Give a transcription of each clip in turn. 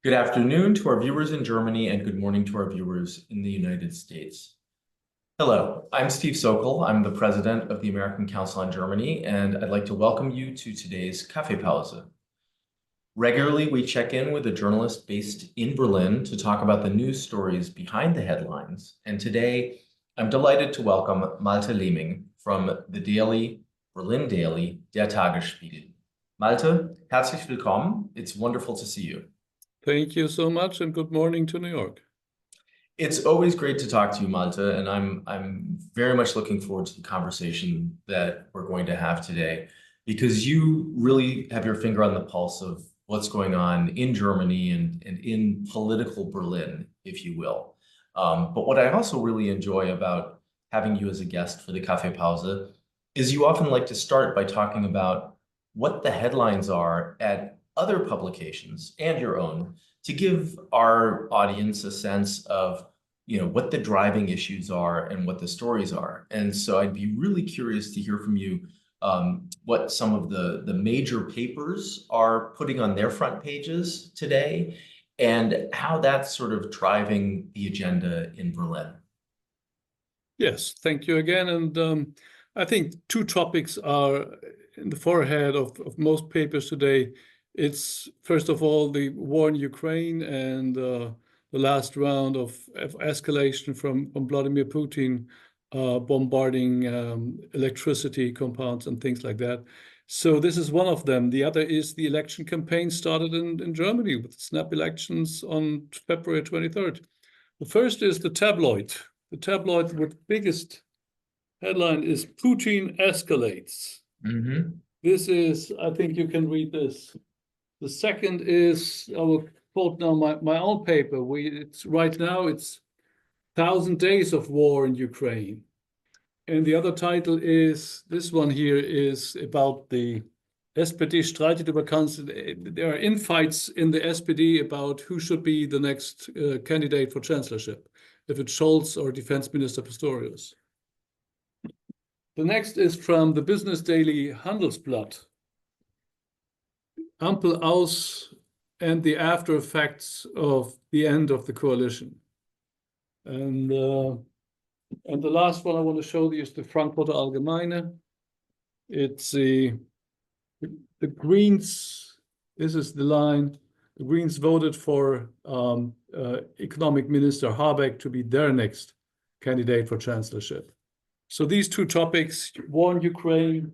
Good afternoon to our viewers in Germany and good morning to our viewers in the United States. Hello, I'm Steve Sokol. I'm the president of the American Council on Germany, and I'd like to welcome you to today's Kaffeepause. Regularly, we check in with a journalist based in Berlin to talk about the news stories behind the headlines. And today, I'm delighted to welcome Malte Lehming from the Berlin Daily, der Tagesspiegel. Malte, herzlich willkommen. It's wonderful to see you. Thank you so much, and good morning to New York. It's always great to talk to you, Malte, and I'm very much looking forward to the conversation that we're going to have today, because you really have your finger on the pulse of what's going on in Germany and in political Berlin, if you will. But what I also really enjoy about having you as a guest for the Kaffeepause is you often like to start by talking about what the headlines are at other publications and your own to give our audience a sense of, what the driving issues are and what the stories are. And so I'd be really curious to hear from you what some of the major papers are putting on their front pages today and how that's sort of driving the agenda in Berlin. Yes, thank you again. And I think two topics are in the forehead of most papers today. It's, first of all, the war in Ukraine and the last round of escalation from Vladimir Putin bombarding electricity compounds and things like that. So this is one of them. The other is the election campaign started in Germany with snap elections on February 23rd. The first is the tabloid. The tabloid with biggest headline is Putin escalates. Mm-hmm. This is, I think you can read this. The second is, I will quote now my own paper. It's right now, it's 1,000 Days of War in Ukraine. And the other title is, this one here is about the SPD streitet über Kanzler. There are infights in the SPD about who should be the next candidate for chancellorship, if it's Scholz or Defense Minister Pistorius. The next is from the Business Daily Handelsblatt. Ampel aus and the after effects of the end of the coalition. And the last one I want to show you is the Frankfurter Allgemeine. It's the Greens. This is the line. The Greens voted for Economic Minister Habeck to be their next candidate for chancellorship. So these two topics, war in Ukraine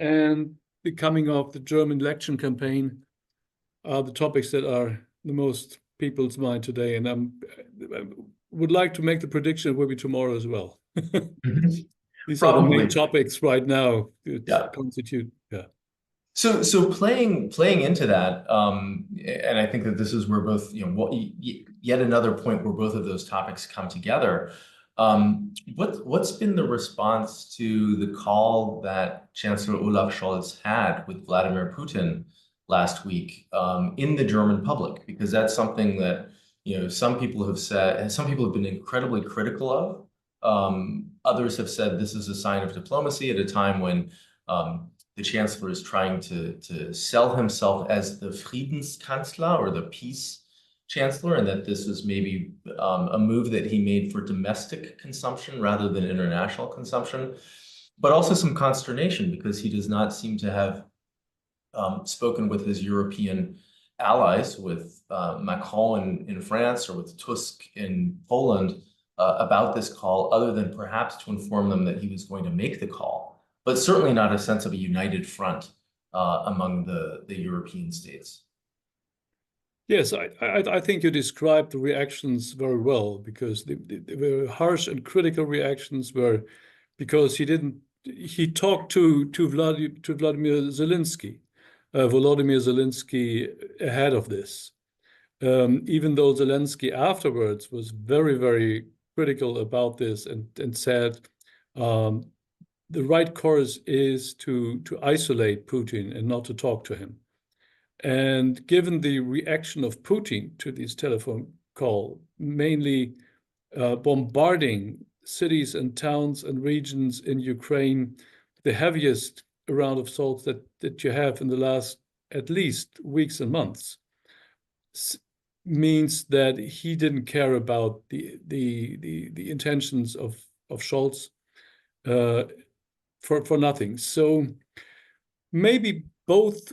and the coming of the German election campaign, are the topics that are the most people's mind today. And I would like to make the prediction it will be tomorrow as well. These are the main topics right now that constitute. Yeah. So playing into that, and I think that this is where both, yet another point where both of those topics come together. What's been the response to the call that Chancellor Olaf Scholz had with Vladimir Putin last week in the German public? Because that's something that some people have said, some people have been incredibly critical of. Others have said this is a sign of diplomacy at a time when the Chancellor is trying to sell himself as the Friedenskanzler or the peace Chancellor, and that this was maybe a move that he made for domestic consumption rather than international consumption, but also some consternation because he does not seem to have spoken with his European allies, with Macron in France or with Tusk in Poland about this call, other than perhaps to inform them that he was going to make the call, but certainly not a sense of a united front among the European states. Yes, I think you described the reactions very well, because the very harsh and critical reactions were because he talked to Vladimir Zelensky, ahead of this. Even though Zelensky afterwards was very, very critical about this and said the right course is to isolate Putin and not to talk to him. And given the reaction of Putin to this telephone call, mainly bombarding cities and towns and regions in Ukraine, the heaviest round of assaults that you have in the last at least weeks and months, means that he didn't care about the intentions of Scholz for nothing. So maybe both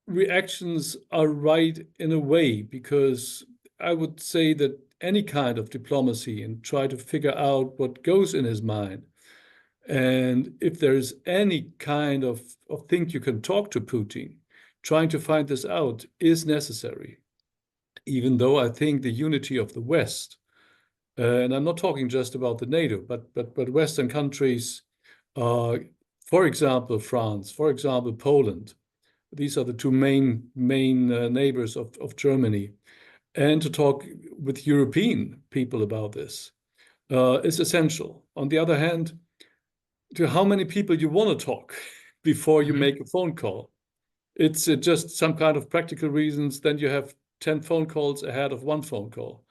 reactions are right in a way, because I would say that any kind of diplomacy and try to figure out what goes in his mind, and if there's any kind of thing you can talk to Putin, trying to find this out is necessary. Even though I think the unity of the West, and I'm not talking just about the NATO, but Western countries, for example, France, for example, Poland, these are the two main neighbors of Germany, and to talk with European people about this is essential. On the other hand, to how many people you want to talk before you make a phone call. It's just some kind of practical reasons. Then you have 10 phone calls ahead of one phone call.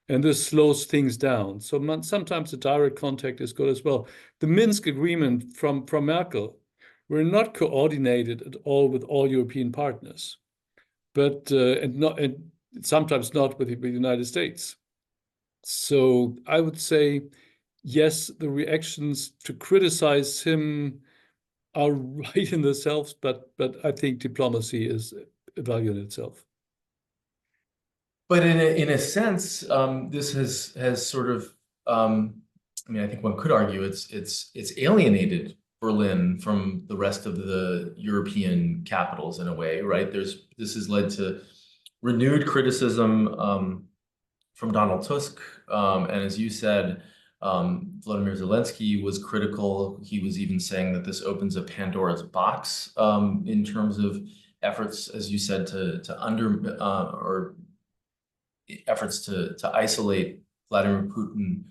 And this slows things down. So sometimes the direct contact is good as well. The Minsk agreement from Merkel were not coordinated at all with all European partners, but and sometimes not with the United States. So I would say, yes, the reactions to criticize him are right in themselves, but I think diplomacy is a value in itself. But in a sense, this has sort of, I mean, I think one could argue it's alienated Berlin from the rest of the European capitals in a way, right? This has led to renewed criticism from Donald Tusk, and as you said, Vladimir Zelensky was critical. He was even saying that this opens a Pandora's box in terms of efforts, as you said, or efforts to isolate Vladimir Putin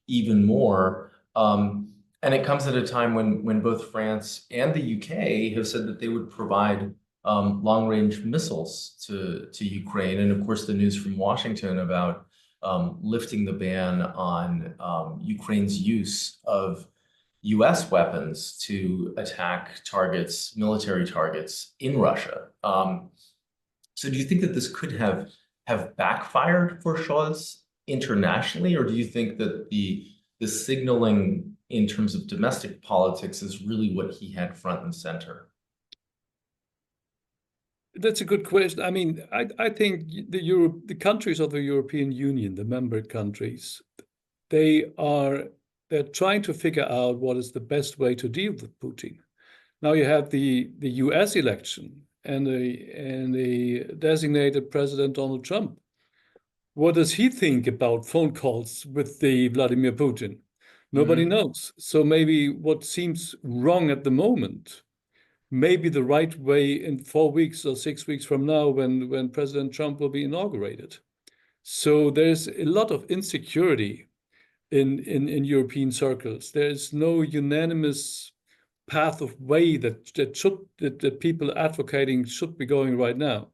even more. And it comes at a time when both France and the UK have said that they would provide long-range missiles to Ukraine. And of course, the news from Washington about lifting the ban on Ukraine's use of US weapons to attack targets, military targets in Russia. So do you think that this could have backfired for Scholz internationally, or do you think that the signaling in terms of domestic politics is really what he had front and center? That's a good question. I mean, I think the countries of the European Union, the member countries, they're trying to figure out what is the best way to deal with Putin. Now you have the US election and a designated President Donald Trump. What does he think about phone calls with the Vladimir Putin? Nobody knows. So maybe what seems wrong at the moment may be the right way in 4 weeks or 6 weeks from now when President Trump will be inaugurated. So there's a lot of insecurity in European circles. There's no unanimous path of way that people advocating should be going right now.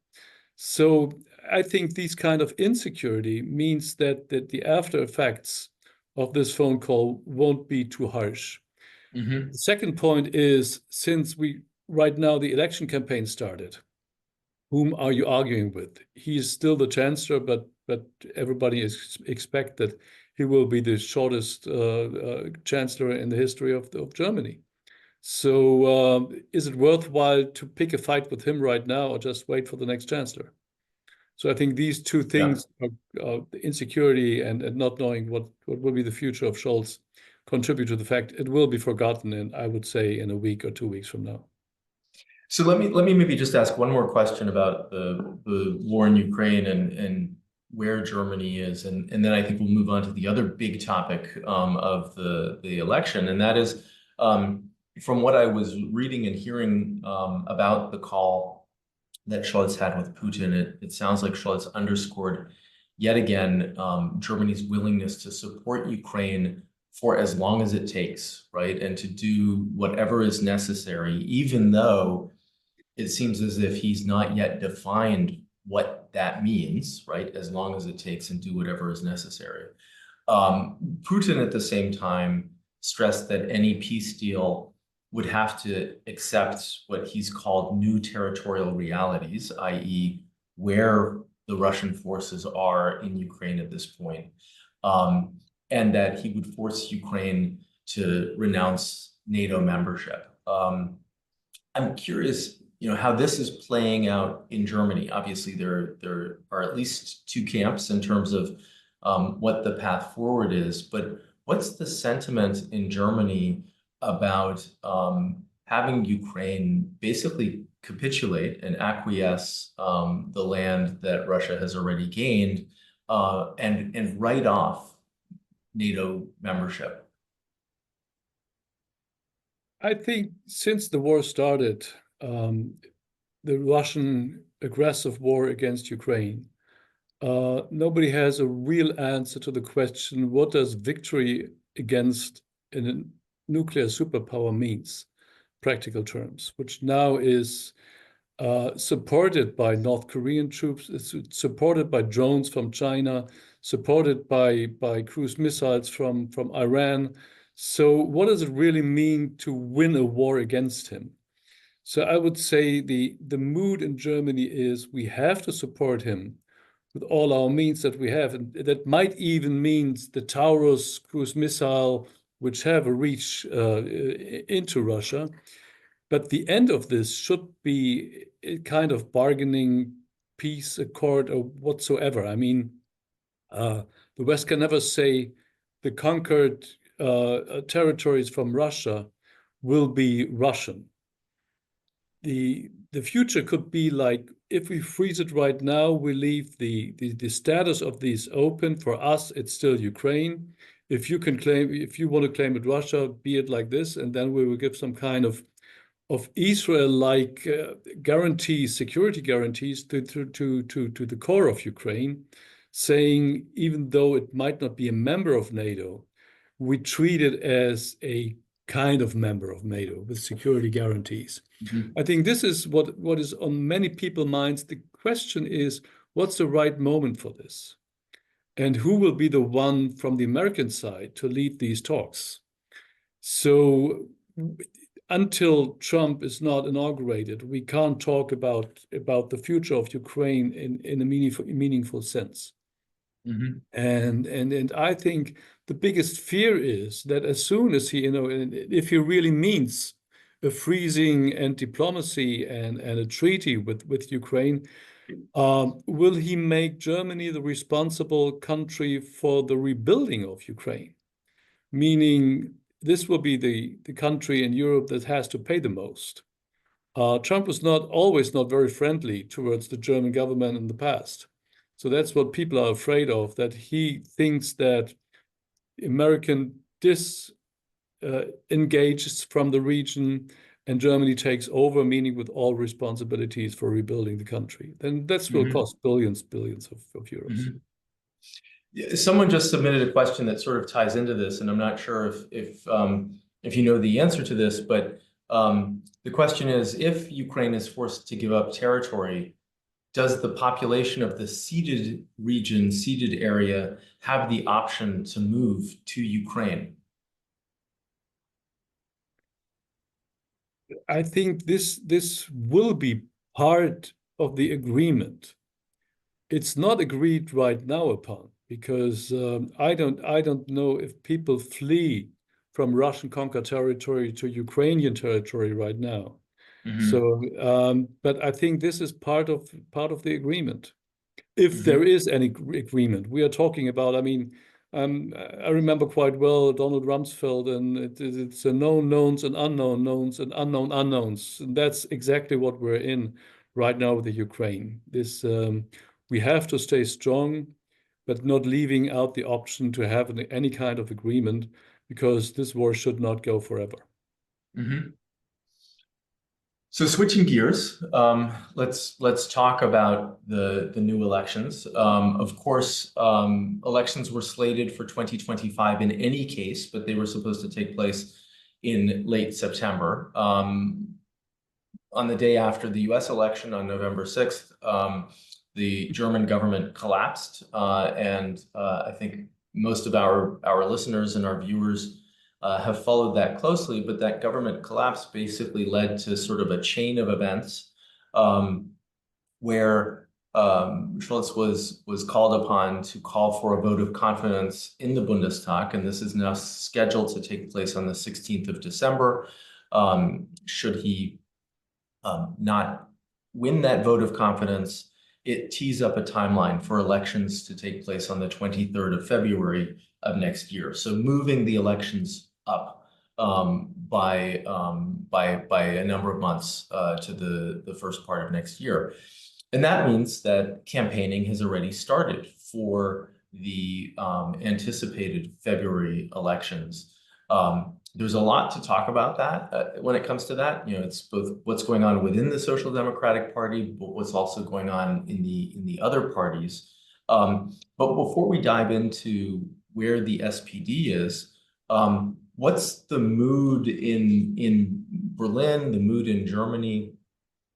So I think these kind of insecurity means that the after effects of this phone call won't be too harsh. The second point is, since right now the election campaign started, whom are you arguing with? He's still the chancellor, but everybody expect that he will be the shortest chancellor in the history of Germany. So is it worthwhile to pick a fight with him right now, or just wait for the next chancellor? So I think these two things, the insecurity and not knowing what will be the future of Scholz, contribute to the fact it will be forgotten in, I would say, in a week or 2 weeks from now. So let me maybe just ask one more question about the war in Ukraine and where Germany is, and then I think we'll move on to the other big topic of the election, and that is from what I was reading and hearing about the call that Scholz had with Putin, it sounds like Scholz underscored yet again Germany's willingness to support Ukraine for as long as it takes, right? And to do whatever is necessary, even though it seems as if he's not yet defined what that means, right? As long as it takes, and do whatever is necessary. Putin at the same time stressed that any peace deal would have to accept what he's called new territorial realities, i.e. where the Russian forces are in Ukraine at this point, and that he would force Ukraine to renounce NATO membership. I'm curious, how this is playing out in Germany. Obviously, there are at least two camps in terms of what the path forward is, but what's the sentiment in Germany about having Ukraine basically capitulate and acquiesce the land that Russia has already gained and write off NATO membership? I think since the war started, the Russian aggressive war against Ukraine, nobody has a real answer to the question, what does victory against a nuclear superpower means, practical terms, which now is supported by North Korean troops, it's supported by drones from China, supported by cruise missiles from Iran. So what does it really mean to win a war against him? So I would say the mood in Germany is we have to support him with all our means that we have. And that might even mean the Taurus cruise missile, which have a reach into Russia. But the end of this should be a kind of bargaining peace accord or whatsoever. I mean, the West can never say the conquered territories from Russia will be Russian. The future could be like, if we freeze it right now, we leave the status of these open. For us, it's still Ukraine. If you want to claim it Russia, be it like this, and then we will give some kind of Israel-like guarantees, security guarantees to the core of Ukraine, saying even though it might not be a member of NATO, we treat it as a kind of member of NATO with security guarantees. Mm-hmm. I think this is what is on many people's minds. The question is, what's the right moment for this? And who will be the one from the American side to lead these talks? So until Trump is not inaugurated, we can't talk about the future of Ukraine in a meaningful sense. Mm-hmm. And I think the biggest fear is that as soon as he, if he really means a freezing and diplomacy and a treaty with Ukraine, will he make Germany the responsible country for the rebuilding of Ukraine? Meaning this will be the country in Europe that has to pay the most. Trump was always not very friendly towards the German government in the past. So that's what people are afraid of, that he thinks that American engages from the region and Germany takes over, meaning with all responsibilities for rebuilding the country. Then that will cost billions of euros. Mm-hmm. Someone just submitted a question that sort of ties into this, and I'm not sure if you know the answer to this, but the question is, if Ukraine is forced to give up territory, does the population of the ceded region, ceded area, have the option to move to Ukraine? I think this will be part of the agreement. It's not agreed right now upon, because I don't know if people flee from Russian conquered territory to Ukrainian territory right now. Mm-hmm. So, but I think this is part of the agreement. If there is any agreement, we are talking about. I mean, I remember quite well Donald Rumsfeld, and it's a known knowns and unknown knowns and unknown unknowns, and that's exactly what we're in right now with the Ukraine. This we have to stay strong, but not leaving out the option to have any kind of agreement, because this war should not go forever. Mm-hmm. So switching gears, let's talk about the new elections. Of course, elections were slated for 2025 in any case, but they were supposed to take place in late September. On the day after the US election on November 6th, the German government collapsed, and I think most of our listeners and our viewers have followed that closely, but that government collapse basically led to sort of a chain of events where Schultz was called upon to call for a vote of confidence in the Bundestag, and this is now scheduled to take place on the 16th of December. Should he not win that vote of confidence, it tees up a timeline for elections to take place on the 23rd of February of next year. So moving the elections up by a number of months to the first part of next year. And that means that campaigning has already started for the anticipated February elections. There's a lot to talk about that when it comes to that. You know, it's both what's going on within the Social Democratic Party, but what's also going on in the other parties. But before we dive into where the SPD is, what's the mood in Berlin, the mood in Germany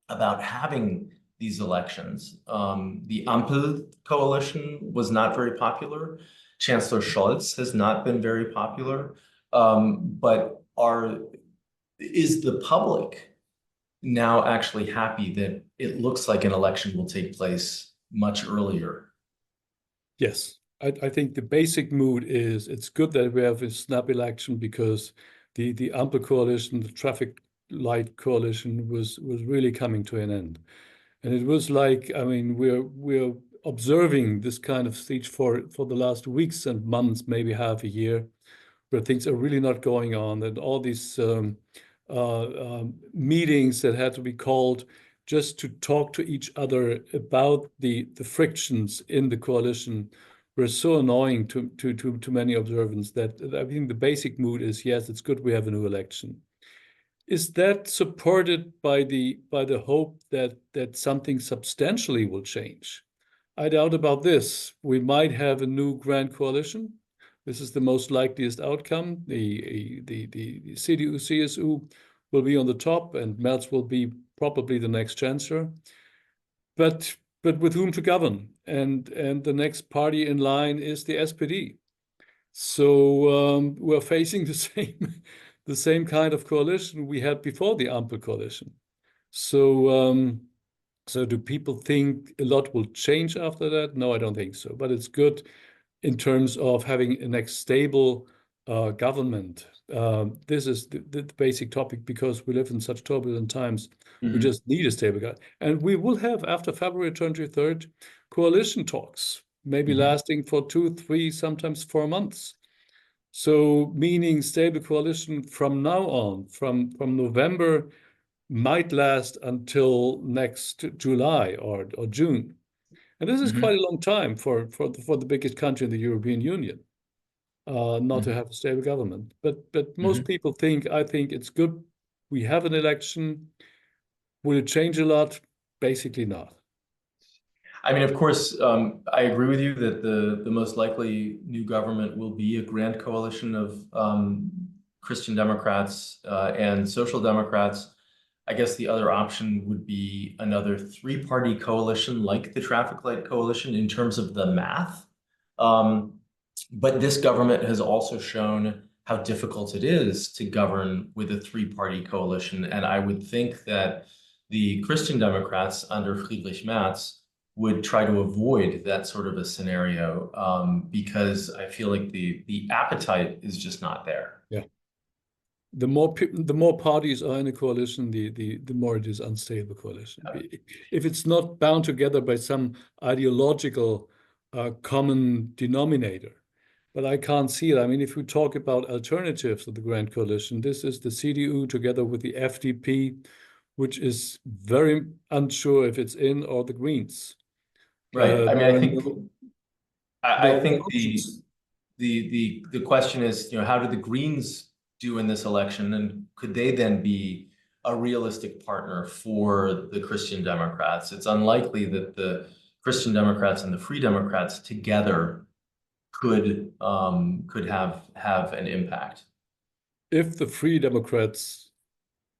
about having these elections? The Ampel coalition was not very popular. Chancellor Schultzs has not been very popular. But is the public now actually happy that it looks like an election will take place much earlier? Yes, I think the basic mood is it's good that we have a snap election, because the Ampel coalition, the traffic light coalition, was really coming to an end. And it was like, I mean, we're observing this kind of stage for the last weeks and months, maybe half a year, where things are really not going on, and all these meetings that had to be called just to talk to each other about the frictions in the coalition were so annoying to many observants that I think the basic mood is, yes, it's good we have a new election. Is that supported by the hope that something substantially will change? I doubt about this. We might have a new grand coalition. This is the most likeliest outcome. The CDU-CSU will be on the top, and Merz will be probably the next chancellor. But with whom to govern? And the next party in line is the SPD. So we're facing the same kind of coalition we had before the Ampel coalition. So so do people think a lot will change after that? No, I don't think so. But it's good in terms of having a next stable government. This is the basic topic, because we live in such turbulent times. We just need a stable government. And we will have, after February 23rd, coalition talks, maybe lasting for 2, 3, sometimes 4 months. So meaning stable coalition from now on, from November, might last until next July or June. And this is quite a long time for the biggest country in the European Union, not to have a stable government. But most people I think it's good we have an election. Will it change a lot? Basically not. I mean, of course, I agree with you that the most likely new government will be a grand coalition of Christian Democrats and Social Democrats. I guess the other option would be another 3-party coalition like the Traffic Light Coalition in terms of the math. But this government has also shown how difficult it is to govern with a 3-party coalition. And I would think that the Christian Democrats under Friedrich Merz would try to avoid that sort of a scenario because I feel like the appetite is just not there. Yeah. The more parties are in a coalition, the more it is unstable coalition. If it's not bound together by some ideological common denominator. But I can't see it. I mean, if we talk about alternatives to the Grand Coalition, this is the CDU together with the FDP, which is very unsure if it's in, or the Greens. Right. I mean, I think the question is, you know, how did the Greens do in this election, and could they then be a realistic partner for the Christian Democrats? It's unlikely that the Christian Democrats and the Free Democrats together could have an impact. If the Free Democrats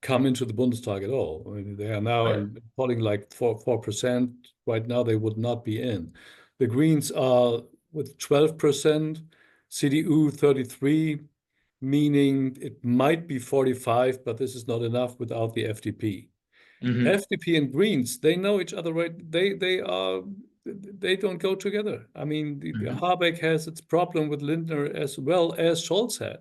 come into the Bundestag at all, I mean, they are now polling like 4%. Right now, they would not be in. The Greens are with 12%, CDU 33%, meaning it might be 45%, but this is not enough without the FDP. Hmm. FDP and Greens, they know each other, right? They don't go together. I mean, the Hmm. Habeck has its problem with Lindner as well as Scholz had.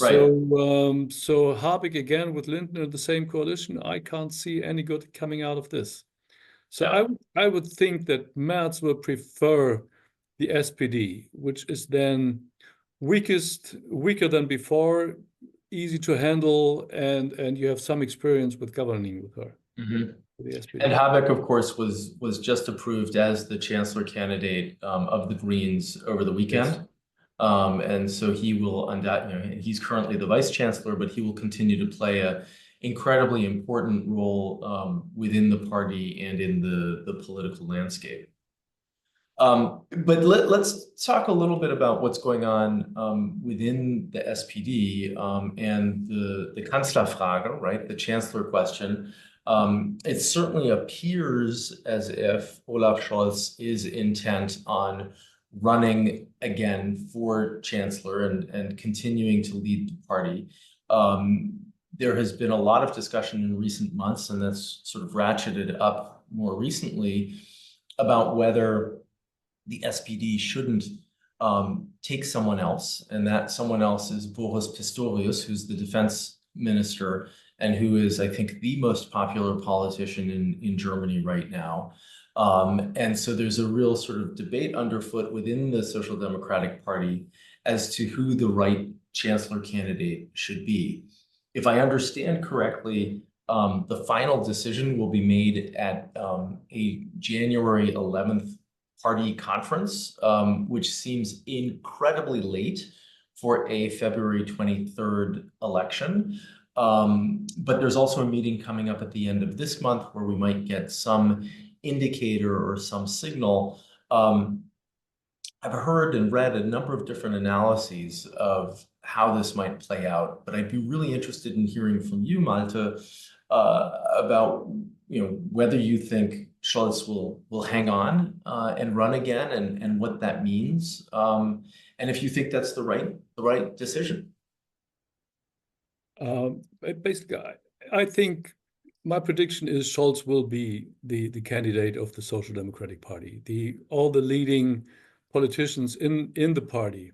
Right. So Habeck again with Lindner, the same coalition. I can't see any good coming out of this. So Yeah. I would think that Merz will prefer the SPD, which is then weaker than before, easy to handle, and you have some experience with governing with her, Hmm. with the And SPD. Habeck, of course, was just approved as the chancellor candidate of the Greens over the Yes. weekend. And so he will undoubtedly, he's currently the vice chancellor, but he will continue to play a incredibly important role within the party and in the political landscape. But let's talk a little bit about what's going on within the SPD and the Kanzlerfrage, right? The chancellor question. It certainly appears as if Olaf Scholz is intent on running again for chancellor and continuing to lead the party. There has been a lot of discussion in recent months, and that's sort of ratcheted up more recently about whether the SPD shouldn't take someone else, and that someone else is Boris Pistorius, who's the defense minister and who is, I think, the most popular politician in Germany right now. And so there's a real sort of debate underfoot within the Social Democratic Party as to who the right chancellor candidate should be. If I understand correctly, the final decision will be made at a January 11th party conference, which seems incredibly late for a February 23rd election. But there's also a meeting coming up at the end of this month where we might get some indicator or some signal. I've heard and read a number of different analyses of how this might play out, but I'd be really interested in hearing from you, Malte, about whether you think Scholz will hang on and run again, and what that means, and if you think that's the right decision. Basically, I think my prediction is Scholz will be the candidate of the Social Democratic Party. All the leading politicians in the party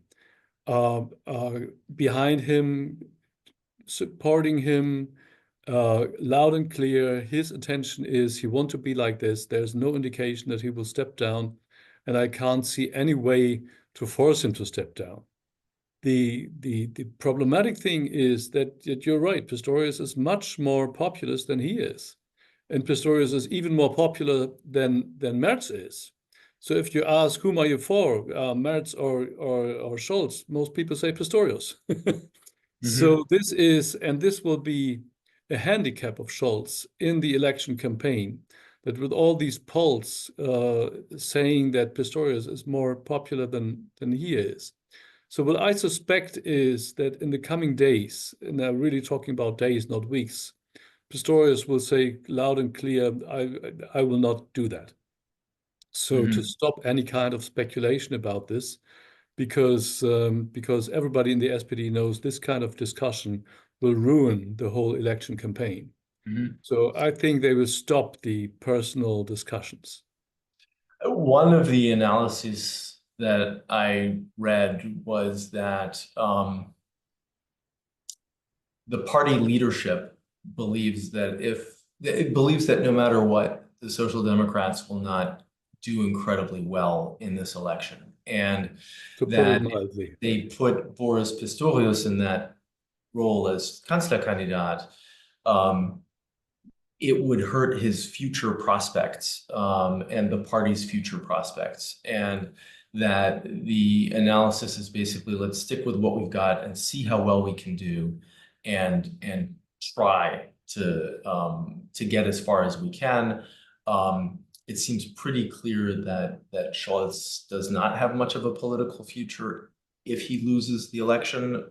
are behind him, supporting him loud and clear. His intention is he wants to be like this. There's no indication that he will step down, and I can't see any way to force him to step down. The problematic thing is that you're right, Pistorius is much more populist than he is. And Pistorius is even more popular than Merz is. So if you ask whom are you for, Merz or Scholz, most people say Pistorius. So this will be a handicap of Scholz in the election campaign, that with all these polls saying that Pistorius is more popular than he is. So what I suspect is that in the coming days, and I'm really talking about days, not weeks, Pistorius will say loud and clear, I will not do that. So to stop any kind of speculation about this, because everybody in the SPD knows this kind of discussion will ruin the whole election campaign. So I think they will stop the personal discussions. One of the analyses that I read was that the party leadership believes that no matter what, the Social Democrats will not do incredibly well in this election, and To put it that mildly, they put Boris Pistorius in that role as Kanzlerkandidat, it would hurt his future prospects and the party's future prospects. And that the analysis is basically, let's stick with what we've got and see how well we can do, and try to get as far as we can. It seems pretty clear that Scholz does not have much of a political future if he loses the election.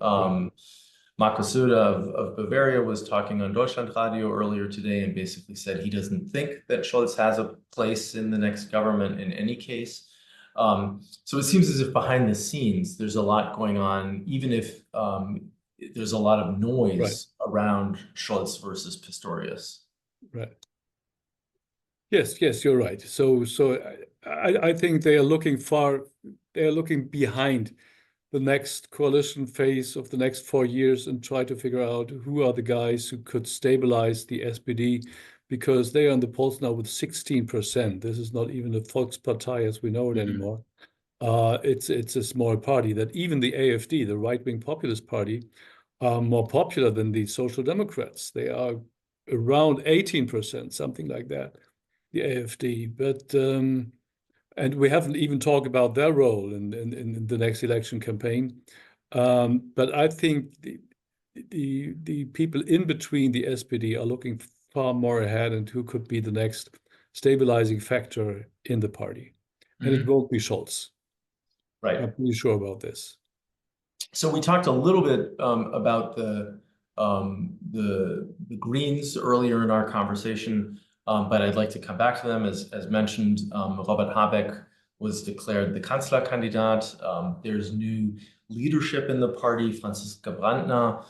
Markus Söder of Bavaria was talking on Deutschlandradio earlier today and basically said he doesn't think that Scholz has a place in the next government in any case. So it seems as if behind the scenes, there's a lot going on, even if there's a lot of noise around Scholz versus Pistorius. Right. Yes, yes, you're right. So I think they are looking far, they are looking behind the next coalition phase of the next 4 years and try to figure out who are the guys who could stabilize the SPD, because they are in the polls now with 16%. This is not even the Volkspartei as we know it Mhm. anymore. It's a small party that even the AfD, the right-wing populist party, are more popular than the Social Democrats. They are around 18%, something like that, the AfD. And we haven't even talked about their role in the next election campaign. But I think the people in between the SPD are looking far more ahead and who could be the next stabilizing factor in the party. And it Mhm. won't be Scholz. Right. I'm pretty sure about this. So we talked a little bit about the Greens earlier in our conversation, but I'd like to come back to them. As mentioned, Robert Habeck was declared the Kanzlerkandidat. There's new leadership in the party. Franziska Brandner,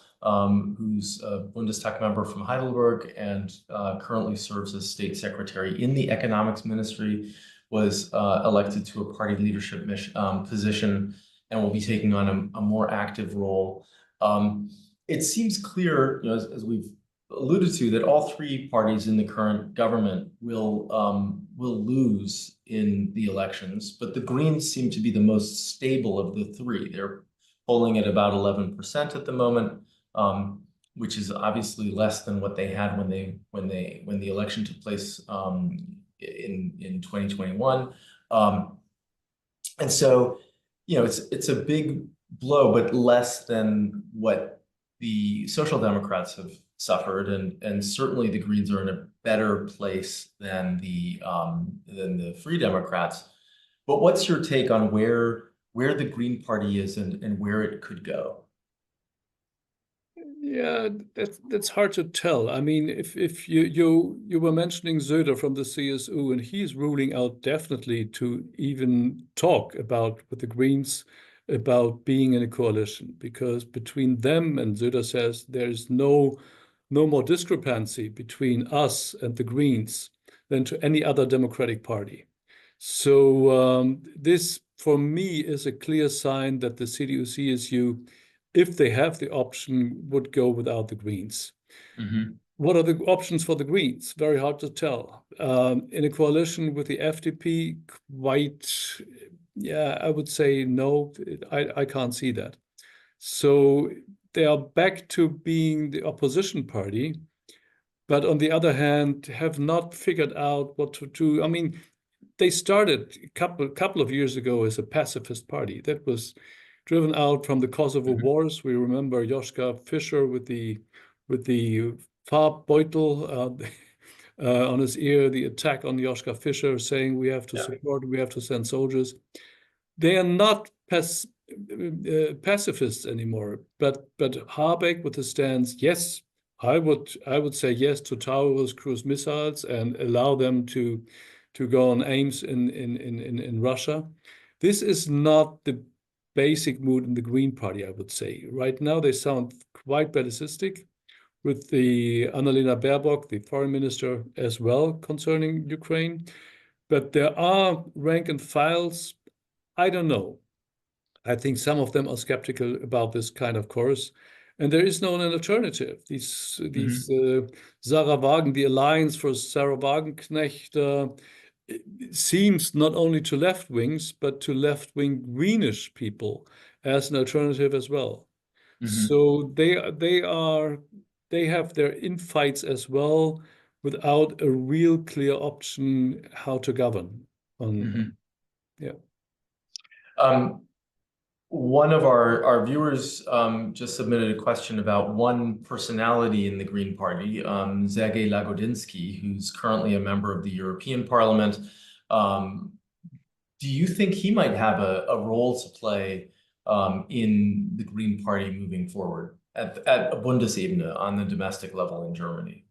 who's a Bundestag member from Heidelberg and currently serves as state secretary in the economics ministry, was elected to a party leadership position and will be taking on a more active role. It seems clear, as we've alluded to, that all three parties in the current government will lose in the elections, but the Greens seem to be the most stable of the three. They're polling at about 11% at the moment, which is obviously less than what they had when the election took place in 2021. And so, it's a big blow, but less than what the Social Democrats have suffered, and certainly the Greens are in a better place than the Free Democrats. But what's your take on where the Green Party is and where it could go? Yeah, that's hard to tell. I mean, if you were mentioning Söder from the CSU, and he's ruling out definitely to even talk about with the Greens about being in a coalition, because between them, and Söder says there's no more discrepancy between us and the Greens than to any other Democratic Party. So this, for me, is a clear sign that the CDU-CSU, if they have the option, would go without the Greens. Mm-hmm. What are the options for the Greens? Very hard to tell. In a coalition with the FDP, yeah, I would say no, I can't see that. So they are back to being the opposition party, but on the other hand, have not figured out what to do. I mean, they started a couple of years ago as a pacifist party that was driven out from the Kosovo Mm-hmm. Wars. We remember Joschka Fischer with the Farbbeutel on his ear, the attack on Joschka Fischer, saying we have to Yeah. support, we have to send soldiers. They are not pacifists anymore. But Habeck with the stance, yes, I would say yes to Taurus cruise missiles and allow them to go on aims in Russia. This is not the basic mood in the Green Party, I would say. Right now, they sound quite bellicistic with the Annalena Baerbock, the foreign minister, as well concerning Ukraine. But there are rank and files. I don't know. I think some of them are skeptical about this kind of course. And there is no alternative. These Mm-hmm. Sarah Wagen, the Alliance for Sarah Wagenknecht, it seems not only to left wings, but to left wing greenish people as an alternative as well. Mm-hmm. So they have their infights as well without a real clear option how to govern on, Mm-hmm. yeah. Um, One of our viewers just submitted a question about one personality in the Green Party, Sergei Lagodinsky, who's currently a member of the European Parliament. Um, do you think he might have a role to play in the Green Party moving forward at a Bundesebene on the domestic level in Germany?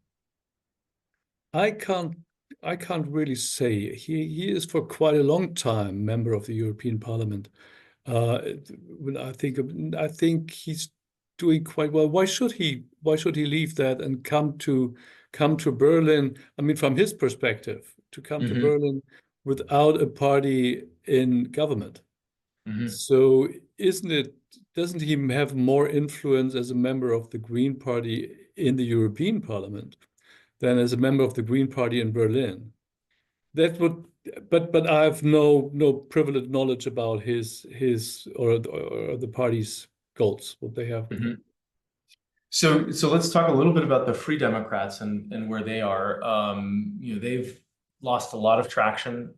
I can't I can't really say. He is for quite a long time member of the European Parliament. Uh, when I think he's doing quite well. Why should he leave that and come to come to Berlin, I mean, from his perspective, to come to Berlin without a party in government. So doesn't he have more influence as a member of the Green Party in the European Parliament than as a member of the Green Party in Berlin? That would, but I have no privileged knowledge about his or the party's goals, what they have. So let's talk a little bit about the Free Democrats and where they are. They've lost a lot of traction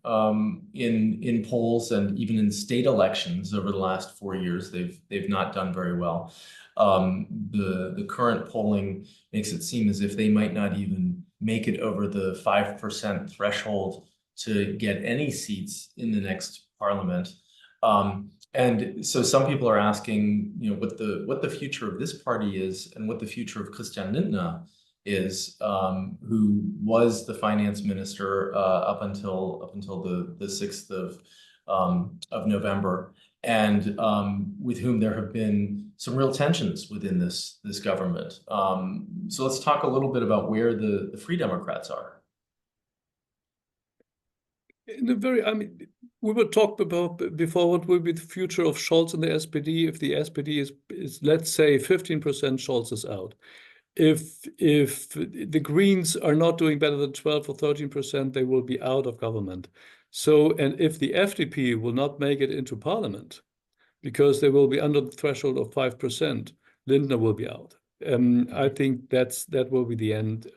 in polls and even in state elections over the last 4 years. They've not done very well. The current polling makes it seem as if they might not even make it over the 5% threshold to get any seats in the next parliament. And so some people are asking, what the future of this party is and what the future of Christian Lindner is, who was the finance minister up until the 6th of November, and with whom there have been some real tensions within this government. So let's talk a little bit about where the Free Democrats are. We were talking about before what will be the future of Scholz and the SPD if the SPD is let's say 15% Scholz is out. If the Greens are not doing better than 12 or 13%, they will be out of government. So, and if the FDP will not make it into parliament because they will be under the threshold of 5%, Lindner will be out. I think that will be the end.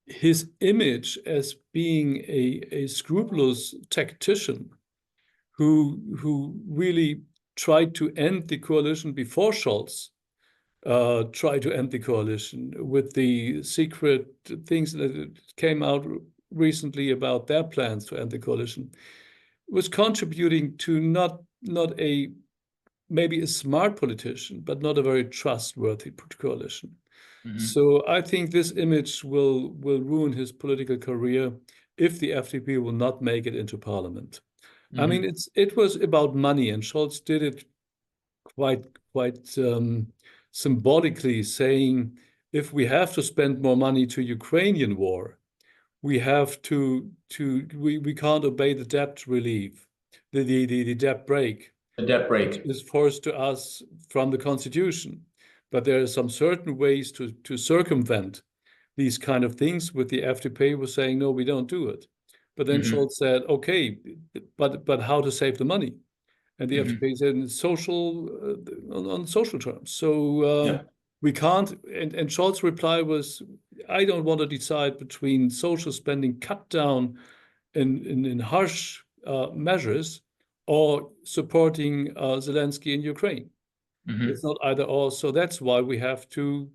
His image as being a scrupulous tactician who really tried to end the coalition before Scholz tried to end the coalition with the secret things that came out recently about their plans to end the coalition, was contributing to not a maybe a smart politician, but not a very trustworthy coalition. So I think this image will ruin his political career if the FDP will not make it into parliament. I mean, it was about money, and Scholz did it quite symbolically, saying if we have to spend more money to Ukrainian war, we have we can't obey the debt relief, the debt break. The debt break is forced to us from the Constitution. But there are some certain ways to circumvent these kind of things. With the FDP was saying, no, we don't do it. But then Scholz said, okay, but how to save the money? And the FDP said on social terms. So we can't. And Scholz's reply was, I don't want to decide between social spending cut down in harsh measures or supporting Zelensky in Ukraine. It's not either or. So that's why we have to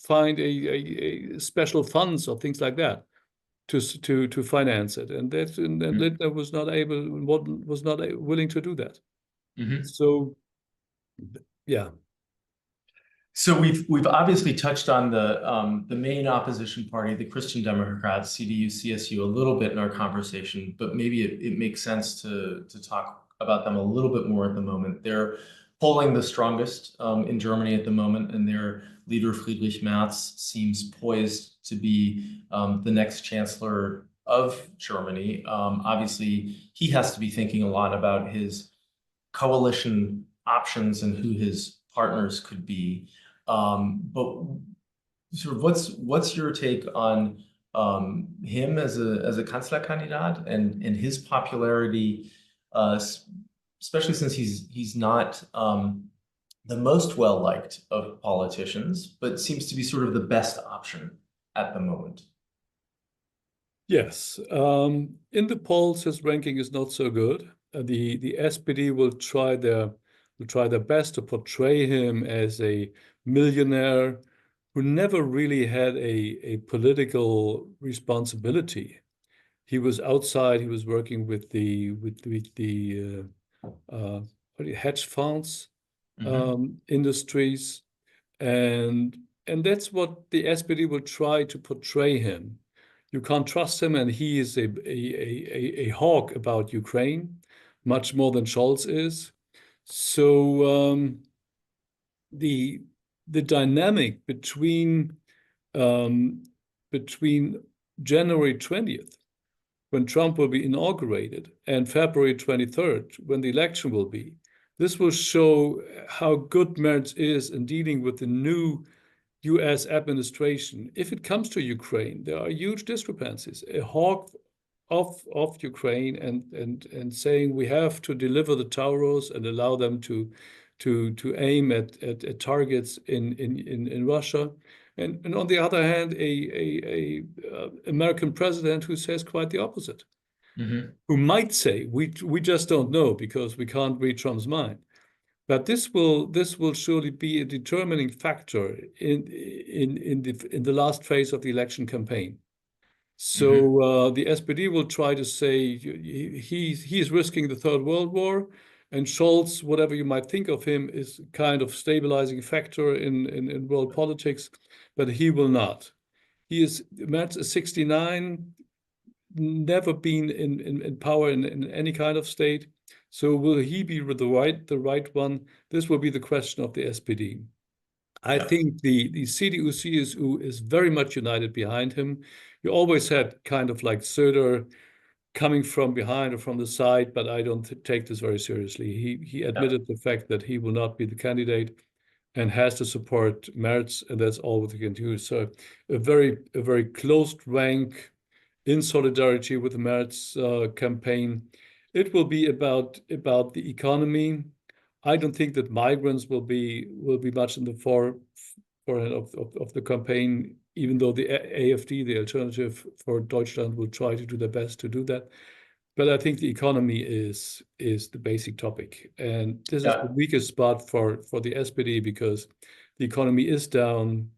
find a special funds or things like that to finance it. And Lindner was not willing to do that. So yeah. So we've obviously touched on the main opposition party, the Christian Democrats, CDU, CSU, a little bit in our conversation, but maybe it makes sense to talk about them a little bit more at the moment. They're polling the strongest in Germany at the moment, and their leader Friedrich Merz seems poised to be the next chancellor of Germany. Obviously, he has to be thinking a lot about his coalition options and who his partners could be. But sort of what's your take on him as a Kanzlerkandidat and his popularity, especially since he's not the most well-liked of politicians, but seems to be sort of the best option at the moment? Yes. In the polls, his ranking is not so good. The SPD will try their best to portray him as a millionaire who never really had a political responsibility. He was outside. He was working with the hedge funds industries, and that's what the SPD will try to portray him. You can't trust him, and he is a hawk about Ukraine, much more than Scholz is. So the dynamic between between January 20th, when Trump will be inaugurated, and February 23rd, when the election will be. This will show how good Merz is in dealing with the new US administration. If it comes to Ukraine, there are huge discrepancies. A hawk of Ukraine and saying we have to deliver the Tauros and allow them to aim at targets in Russia. And on the other hand, a American president who says quite the opposite, who might say, we just don't know because we can't read Trump's mind. But this will surely be a determining factor in the last phase of the election campaign. So the SPD will try to say he is risking the Third World War, and Scholz, whatever you might think of him, is kind of stabilizing factor in world politics, but he will not. Merz is 69, never been in power in any kind of state. So will he be the right one? This will be the question of the SPD. I think the CDU-CSU is very much united behind him. You always had kind of like Söder coming from behind or from the side, but I don't take this very seriously. He admitted the fact that he will not be the candidate and has to support Merz, and that's all what he can do. So a very closed rank in solidarity with the Merz campaign. It will be about the economy. I don't think that migrants will be much in the forefront of the campaign, even though the AfD, the Alternative for Deutschland, will try to do their best to do that. But I think the economy is the basic topic, and this is the weakest spot for the SPD because the economy is down.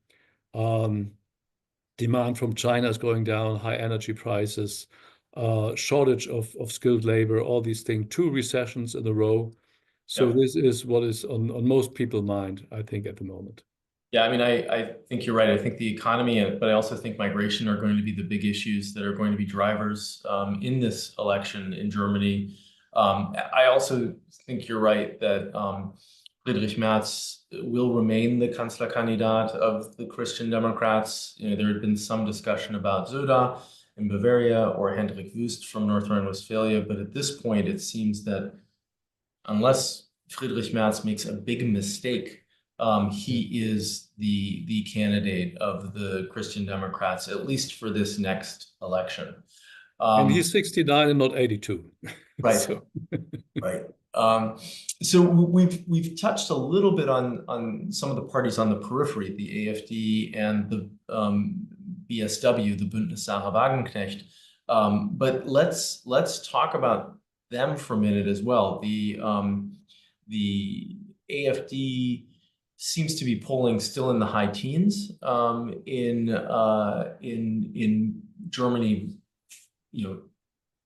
Demand from China is going down, high energy prices, shortage of skilled labor, all these things, 2 recessions in a row. So this is what is on most people's mind, I think, at the moment. Yeah, I mean, I think you're right. I think the economy, but I also think migration are going to be the big issues that are going to be drivers in this election in Germany. I also think you're right that Friedrich Merz will remain the Kanzlerkandidat of the Christian Democrats. There had been some discussion about Söder in Bavaria or Hendrik Wüst from North Rhine-Westphalia, but at this point, it seems that unless Friedrich Merz makes a big mistake, he is the candidate of the Christian Democrats, at least for this next election. And he's 69 and not 82. Right. So. Right. So we've touched a little bit on some of the parties on the periphery, the AfD and the BSW, the Bündnis Sarah Wagenknecht. But let's talk about them for a minute as well. The AfD seems to be polling still in the high teens in Germany,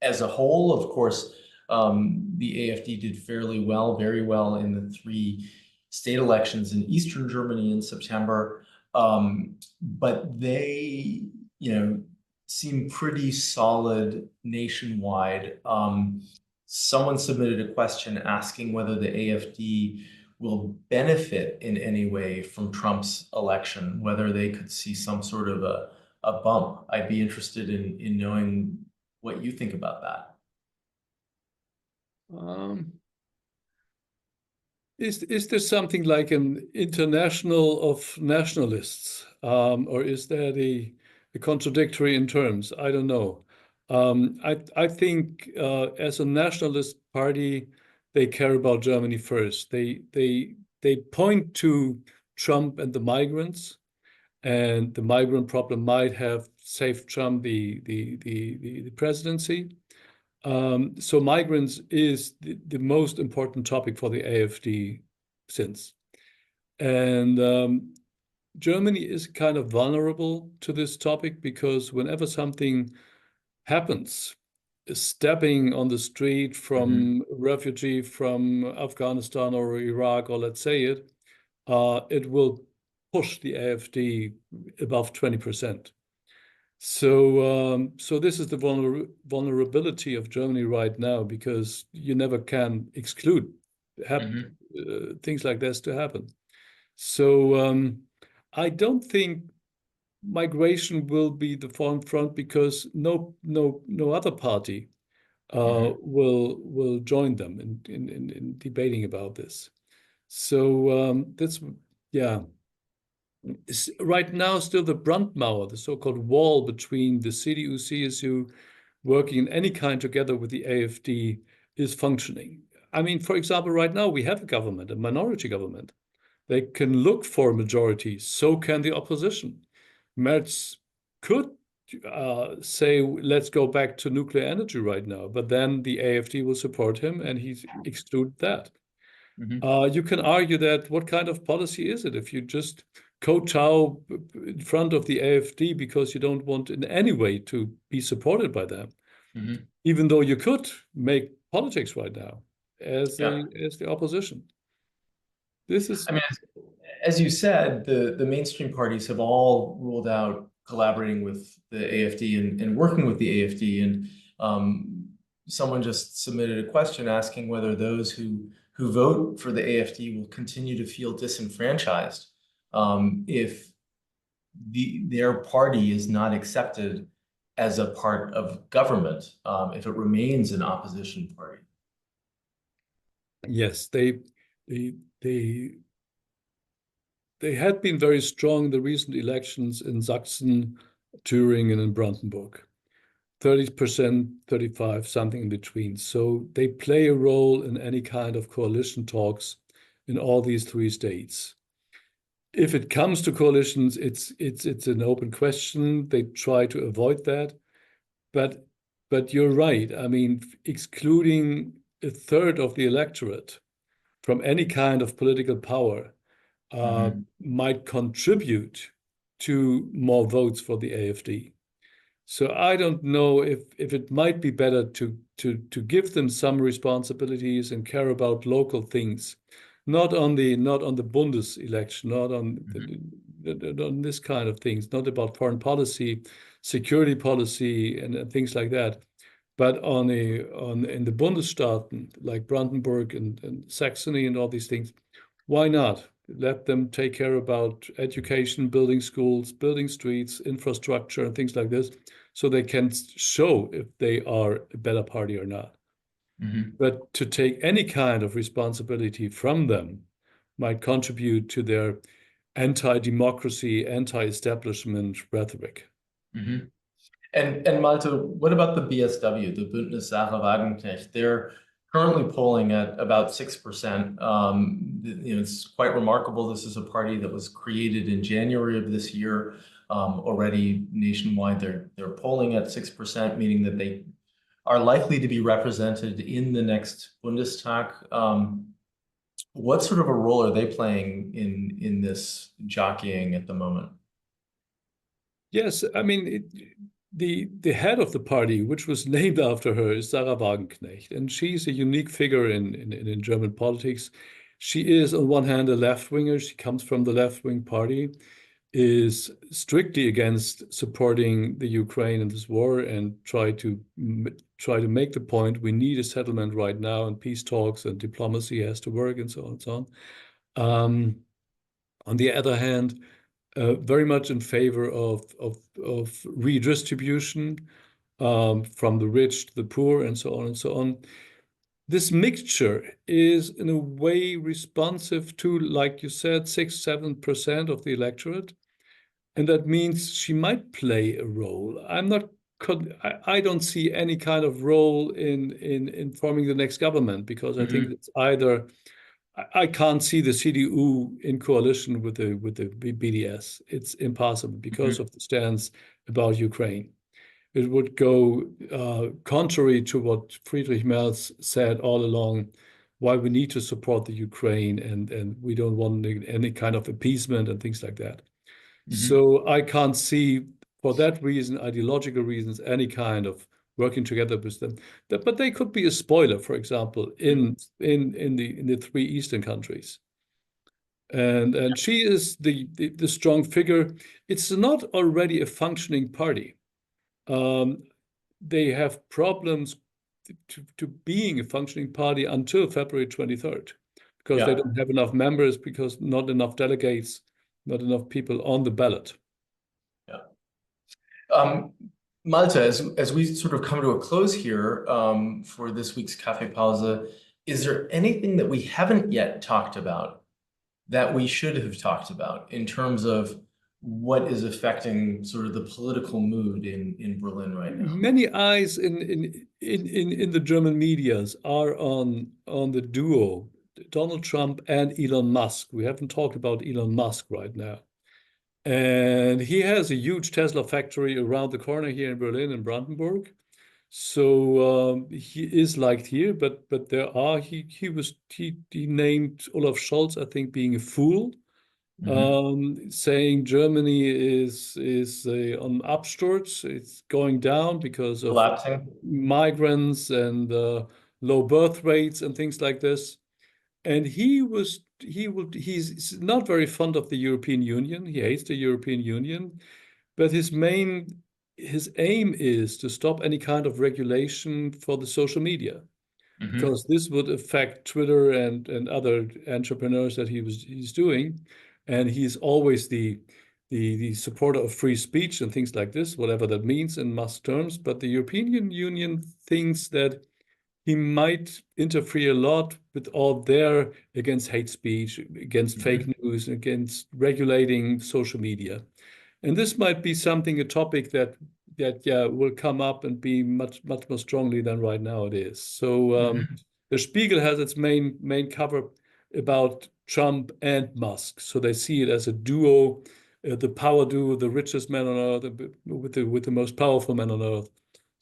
as a whole. Of course, the AfD did very well in the 3 state elections in Eastern Germany in September, but they, seem pretty solid nationwide. Someone submitted a question asking whether the AfD will benefit in any way from Trump's election, whether they could see some sort of a bump. I'd be interested in knowing what you think about that. Is there something like an international of nationalists, or is that a contradictory in terms? I don't know. I think as a nationalist party, they care about Germany first. They point to Trump and the migrants, and the migrant problem might have saved Trump the presidency. So migrants is the most important topic for the AfD since. And Germany is kind of vulnerable to this topic because whenever something happens, stepping on the street from a refugee from Afghanistan or Iraq, or let's say it will push the AfD above 20%. So this is the vulnerability of Germany right now, because you never can exclude things like this to happen. So I don't think migration will be the front because no other party will join them in debating about this. So that's, yeah. Right now, still the Brandmauer, the so-called wall between the CDU, CSU working in any kind together with the AfD is functioning. I mean, for example, right now we have a government, a minority government. They can look for a majority, so can the opposition. Merz could say, let's go back to nuclear energy right now, but then the AfD will support him and he's excluded that. You can argue that what kind of policy is it if you just kowtow in front of the AfD because you don't want in any way to be supported by them, even though you could make politics right now as the opposition. This is, I mean, as you said, the mainstream parties have all ruled out collaborating with the AfD and working with the AfD. And someone just submitted a question asking whether those who vote for the AfD will continue to feel disenfranchised if their party is not accepted as a part of government, if it remains an opposition party. yes, they had been very strong in the recent elections in Sachsen, Thüringen, and Brandenburg. 30%, 35%, something in between. So they play a role in any kind of coalition talks in all these three states. If it comes to coalitions, it's an open question. They try to avoid that. But you're right. I mean, excluding a third of the electorate from any kind of political power might contribute to more votes for the AfD. So I don't know if it might be better to give them some responsibilities and care about local things, not on the Bundes election, not on on this kind of things, not about foreign policy, security policy, and things like that, but in the Bundesstaaten like Brandenburg and Saxony and all these things. Why not? Let them take care about education, building schools, building streets, infrastructure, and things like this, so they can show if they are a better party or not. But to take any kind of responsibility from them might contribute to their anti-democracy, anti-establishment rhetoric. And Malte, what about the BSW, the Bündnis Sarah Wagenknecht? They're currently polling at about 6%. It's quite remarkable. This is a party that was created in January of this year. Already nationwide, they're polling at 6%, meaning that they are likely to be represented in the next Bundestag. What sort of a role are they playing in this jockeying at the moment? Yes, I mean, the head of the party, which was named after her, is Sarah Wagenknecht, and she's a unique figure in German politics. She is, on one hand, a left-winger. She comes from the left-wing party, is strictly against supporting the Ukraine in this war, and try to make the point we need a settlement right now, and peace talks and diplomacy has to work, and so on and so on. On the other hand, very much in favor of redistribution from the rich to the poor, and so on and so on. This mixture is in a way responsive to, like you said, 6-7% of the electorate, and that means she might play a role. I don't see any kind of role in forming the next government, because I think it's either. I can't see the CDU in coalition with the BDS. It's impossible because of the stance about Ukraine. It would go contrary to what Friedrich Merz said all along, why we need to support the Ukraine, and we don't want any kind of appeasement and things like that. So I can't see, for that reason, ideological reasons, any kind of working together with them. But they could be a spoiler, for example, in the three Eastern countries. And she is the strong figure. It's not already a functioning party. They have problems to being a functioning party until February 23rd, because they don't have enough members, because not enough delegates, not enough people on the ballot. Yeah. Um, Malte, as we sort of come to a close here for this week's Kaffeepause, is there anything that we haven't yet talked about that we should have talked about in terms of what is affecting sort of the political mood in Berlin right now? Many eyes in the German medias are on the duo, Donald Trump and Elon Musk. We haven't talked about Elon Musk right now. And he has a huge Tesla factory around the corner here in Berlin and Brandenburg. So he is liked here, but he named Olaf Scholz, I think, being a fool, saying Germany is on upstarts. It's going down because of Collapsing. migrants and low birth rates and things like this. And he's not very fond of the European Union. He hates the European Union, but his aim is to stop any kind of regulation for the social media, because this would affect Twitter and other entrepreneurs that he's doing. And he's always the supporter of free speech and things like this, whatever that means in Musk terms. But the European Union thinks that he might interfere a lot with all their against hate speech, against fake news, against regulating social media. And this might be a topic that will come up and be much more strongly than right now it is. So the Spiegel has its main cover about Trump and Musk. So they see it as a duo, the power duo, the richest man on earth, with the most powerful man on earth.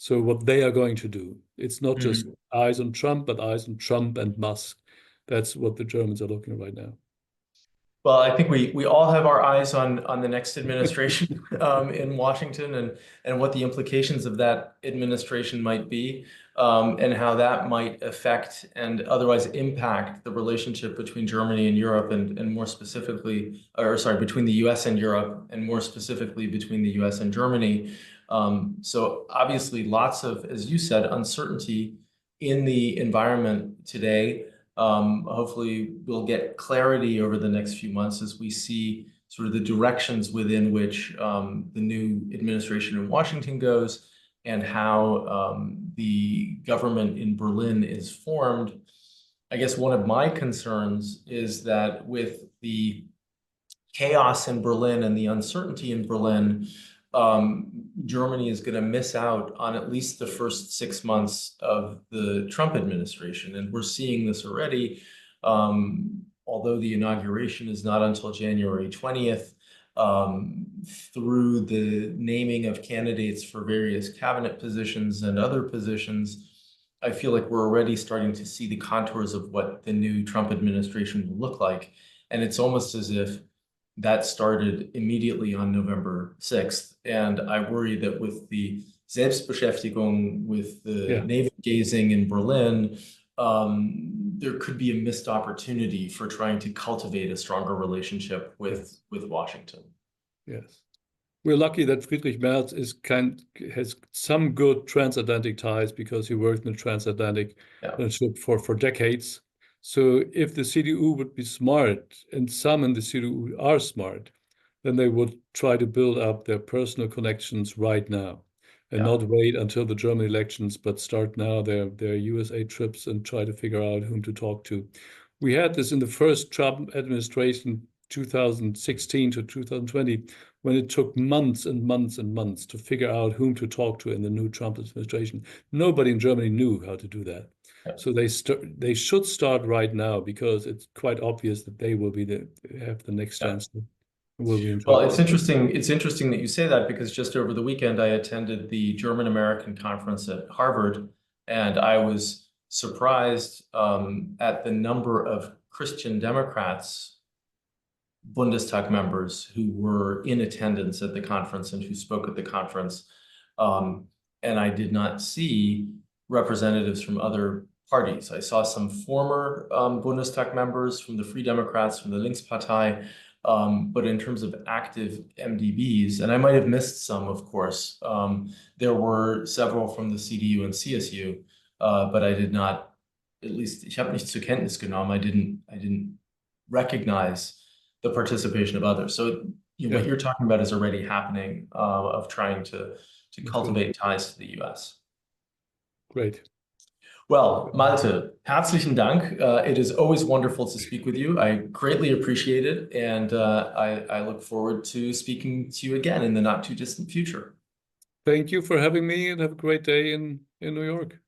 So what they are going to do, it's not just eyes on Trump, but eyes on Trump and Musk. That's what the Germans are looking at right now. Well, I think we all have our eyes on the next administration in Washington and what the implications of that administration might be, and how that might affect and otherwise impact the relationship between Germany and Europe, and more specifically, or sorry, between the U.S. and Europe, and more specifically between the U.S. and Germany. So obviously, lots of, as you said, uncertainty in the environment today. Hopefully we'll get clarity over the next few months as we see sort of the directions within which the new administration in Washington goes, and how the government in Berlin is formed. I guess one of my concerns is that with the chaos in Berlin and the uncertainty in Berlin, Germany is going to miss out on at least the first 6 months of the Trump administration. And we're seeing this already, although the inauguration is not until January 20th, through the naming of candidates for various cabinet positions and other positions. I feel like we're already starting to see the contours of what the new Trump administration will look like. And it's almost as if that started immediately on November 6th. And I worry that with the Selbstbeschäftigung, with the navel gazing in Berlin, there could be a missed opportunity for trying to cultivate a stronger relationship with Washington. Yes. We're lucky that Friedrich Merz has some good transatlantic ties, because he worked in the transatlantic relationship for decades. So if the CDU would be smart, and some in the CDU are smart, then they would try to build up their personal connections right now, and not wait until the German elections, but start now their USA trips and try to figure out whom to talk to. We had this in the first Trump administration, 2016 to 2020, when it took months and months and months to figure out whom to talk to in the new Trump administration. Nobody in Germany knew how to do that. So they should start right now, because it's quite obvious that they will have the next chancellor. Will be in trouble. Well, it's interesting. It's interesting that you say that, because just over the weekend I attended the German-American conference at Harvard, and I was surprised at the number of Christian Democrats, Bundestag members, who were in attendance at the conference and who spoke at the conference. And I did not see representatives from other parties. I saw some former Bundestag members from the Free Democrats, from the Linkspartei, but in terms of active MdBs, and I might have missed some, of course, there were several from the CDU and CSU, but I did not, at least, ich habe nicht zur Kenntnis genommen, I didn't recognize the participation of others. So what Yeah, you're talking about is already happening, of trying to that's good. cultivate ties to the US. Great. Well, Malte, herzlichen Dank. It is always wonderful to speak with you. I greatly appreciate it, and I look forward to speaking to you again in the not too distant future. Thank you for having me, and have a great day in New York.